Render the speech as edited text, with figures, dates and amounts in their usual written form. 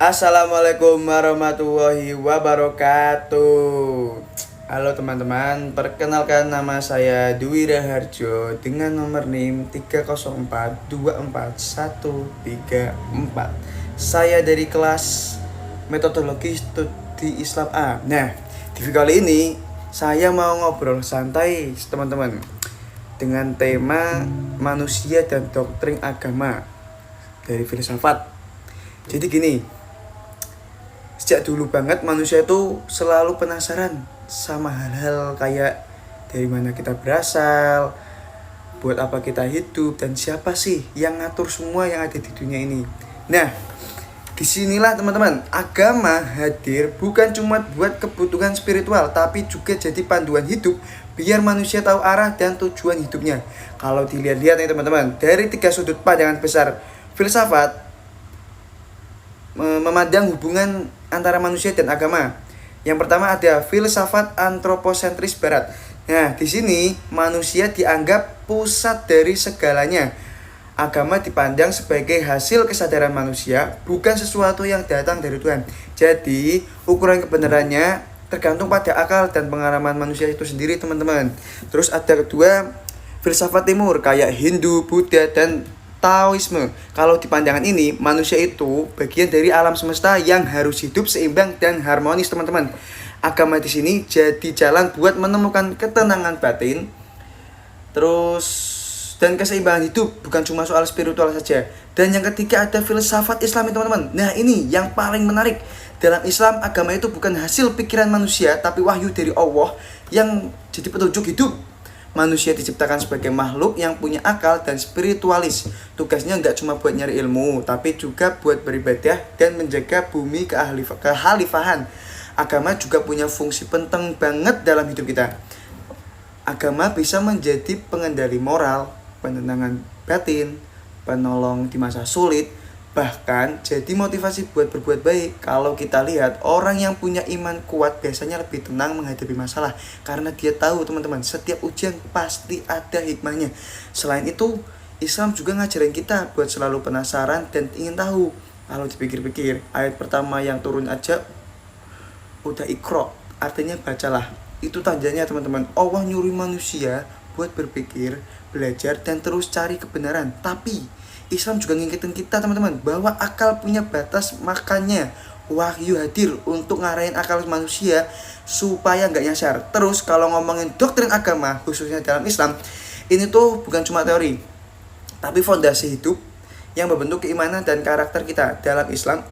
Assalamualaikum warahmatullahi wabarakatuh. Halo teman-teman, perkenalkan nama saya Dwi Raharjo dengan nomor NIM 304244134. Saya dari kelas Metodologi Studi Islam A. Nah, di video kali ini saya mau ngobrol santai teman-teman dengan tema manusia dan doktrin agama dari filsafat. Jadi gini, sejak dulu banget manusia itu selalu penasaran sama hal-hal kayak dari mana kita berasal, buat apa kita hidup, dan siapa sih yang ngatur semua yang ada di dunia ini. Nah, disinilah teman-teman, agama hadir bukan cuma buat kebutuhan spiritual, tapi juga jadi panduan hidup biar manusia tahu arah dan tujuan hidupnya. Kalau dilihat-lihat nih teman-teman, dari 3 sudut pandangan besar filsafat memandang hubungan antara manusia dan agama. Yang pertama ada filsafat antroposentris barat. Nah, di sini manusia dianggap pusat dari segalanya. Agama dipandang sebagai hasil kesadaran manusia, bukan sesuatu yang datang dari Tuhan. Jadi, ukuran kebenarannya tergantung pada akal dan pengalaman manusia itu sendiri, teman-teman. Terus ada kedua, filsafat timur kayak Hindu, Buddha, dan Taoisme. Kalau di pandangan ini, manusia itu bagian dari alam semesta yang harus hidup seimbang dan harmonis, teman-teman. Agama di sini jadi jalan buat menemukan ketenangan batin, terus dan keseimbangan hidup, bukan cuma soal spiritual saja. Dan yang ketiga ada filsafat Islam, teman-teman. Nah, ini yang paling menarik. Dalam Islam, agama itu bukan hasil pikiran manusia, tapi wahyu dari Allah yang jadi petunjuk hidup. Manusia diciptakan sebagai makhluk yang punya akal dan spiritualis. Tugasnya nggak cuma buat nyari ilmu, tapi juga buat beribadah dan menjaga bumi kehalifahan. Agama juga punya fungsi penting banget dalam hidup kita. Agama bisa menjadi pengendali moral, penenangan batin, penolong di masa sulit, bahkan jadi motivasi buat berbuat baik. Kalau kita lihat, orang yang punya iman kuat biasanya lebih tenang menghadapi masalah, karena dia tahu, teman-teman, setiap ujian pasti ada hikmahnya. Selain itu, Islam juga ngajarin kita buat selalu penasaran dan ingin tahu. Kalau dipikir-pikir, ayat pertama yang turun aja udah ikro, artinya bacalah. Itu tandanya, teman-teman, Allah nyuruh manusia buat berpikir, belajar, dan terus cari kebenaran. Tapi Islam juga ngingetin kita, teman-teman, bahwa akal punya batas. Makanya wahyu hadir untuk ngarahin akal manusia supaya nggak nyasar. Terus kalau ngomongin doktrin agama, khususnya dalam Islam, ini tuh bukan cuma teori, tapi fondasi hidup yang membentuk keimanan dan karakter kita. Dalam Islam